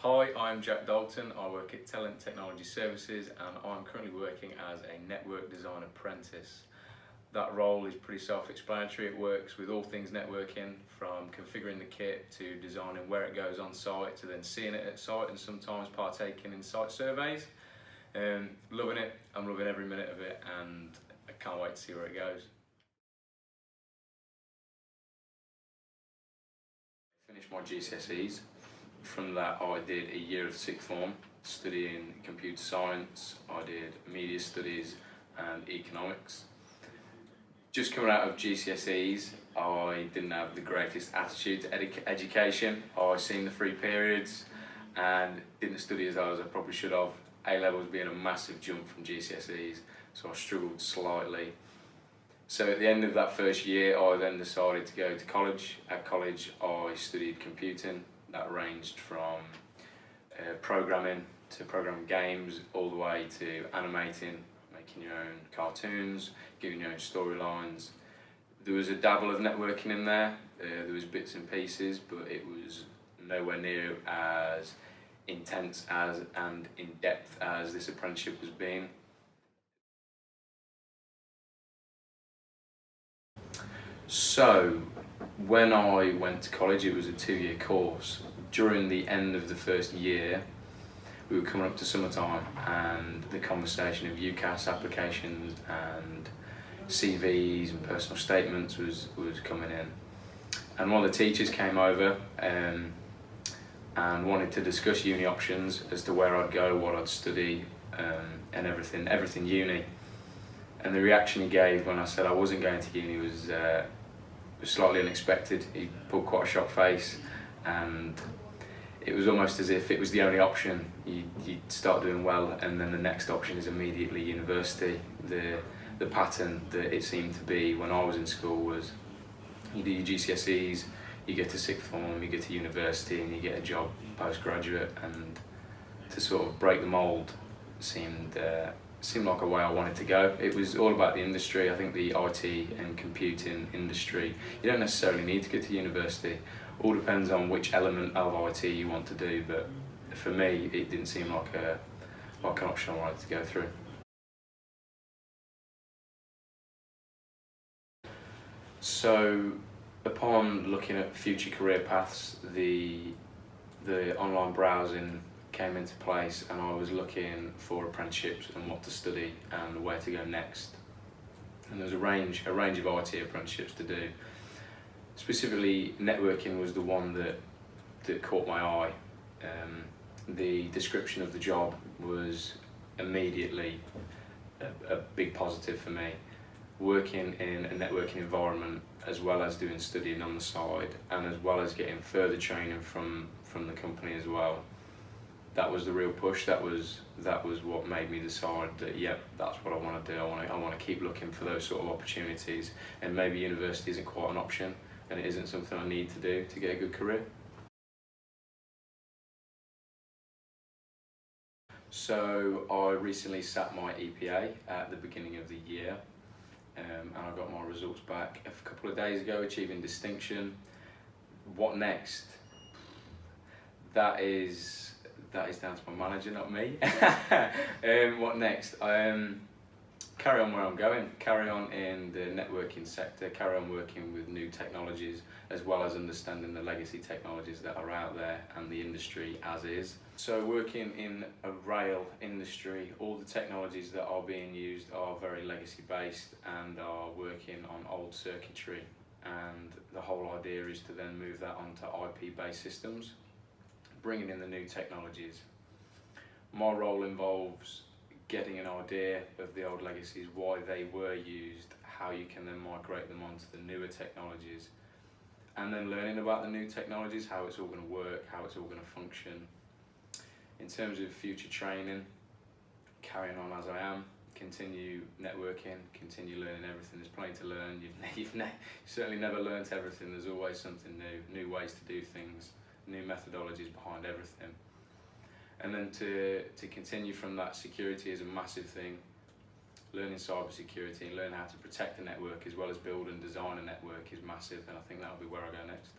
Hi, I'm Dalton. I work at Telent Technology Services and I'm currently working as a network design apprentice. That role is pretty self-explanatory. It works with all things networking, from configuring the kit to designing where it goes on site to then seeing it at site and sometimes partaking in site surveys. Loving it. I'm loving every minute of it and I can't wait to see where it goes. Finished my GCSEs. From that I did a year of sixth form studying computer science. I did media studies and economics. Just coming out of GCSEs, I didn't have the greatest attitude to education. I seen the free periods and didn't study as hard as I probably should have. A-levels being a massive jump from GCSEs, so I struggled slightly. So at the end of that first year, I then decided to go to college. At college, I studied computing. That ranged from programming to programming games, all the way to animating, making your own cartoons, giving your own storylines. There was a dabble of networking in there. There was bits and pieces, but it was nowhere near as intense as and in depth as this apprenticeship has been. So, when I went to college, it was a 2-year course. During the end of the first year, we were coming up to summertime and the conversation of UCAS applications and CVs and personal statements was coming in. And one of the teachers came over and wanted to discuss uni options as to where I'd go, what I'd study, and everything uni. And the reaction he gave when I said I wasn't going to uni was slightly unexpected. He put quite a shocked face, and it was almost as if it was the only option. You'd start doing well, and then the next option is immediately university. The pattern that it seemed to be when I was in school was you do your GCSEs, you get to sixth form, you get to university, and you get a job postgraduate. And to sort of break the mould seemed like a way I wanted to go. It was all about the industry. I think the IT and computing industry, you don't necessarily need to go to university. All depends on which element of IT you want to do, but for me it didn't seem like an option I wanted to go through. So upon looking at future career paths, the online browsing came into place and I was looking for apprenticeships and what to study and where to go next. And there was a range of IT apprenticeships to do. Specifically, networking was the one that caught my eye. The description of the job was immediately a big positive for me. Working in a networking environment, as well as doing studying on the side, and as well as getting further training from the company as well. That was the real push. That was what made me decide that yep, that's what I want to do. I want to keep looking for those sort of opportunities, and maybe university isn't quite an option, and it isn't something I need to do to get a good career. So I recently sat my EPA at the beginning of the year, and I got my results back a couple of days ago, achieving distinction. What next? That is down to my manager, not me. What next? Carry on where I'm going, carry on in the networking sector, carry on working with new technologies, as well as understanding the legacy technologies that are out there and the industry as is. So working in a rail industry, all the technologies that are being used are very legacy based and are working on old circuitry, and the whole idea is to then move that onto IP based systems, bringing in the new technologies. My role involves getting an idea of the old legacies, why they were used, how you can then migrate them onto the newer technologies, and then learning about the new technologies, how it's all going to work, how it's all going to function. In terms of future training, carrying on as I am, continue networking, continue learning everything. There's plenty to learn. You've certainly never learnt everything. There's always something new ways to do things, new methodologies behind everything. And then to continue from that, security is a massive thing. Learning cyber security and learning how to protect the network as well as build and design a network is massive, and I think that'll be where I go next.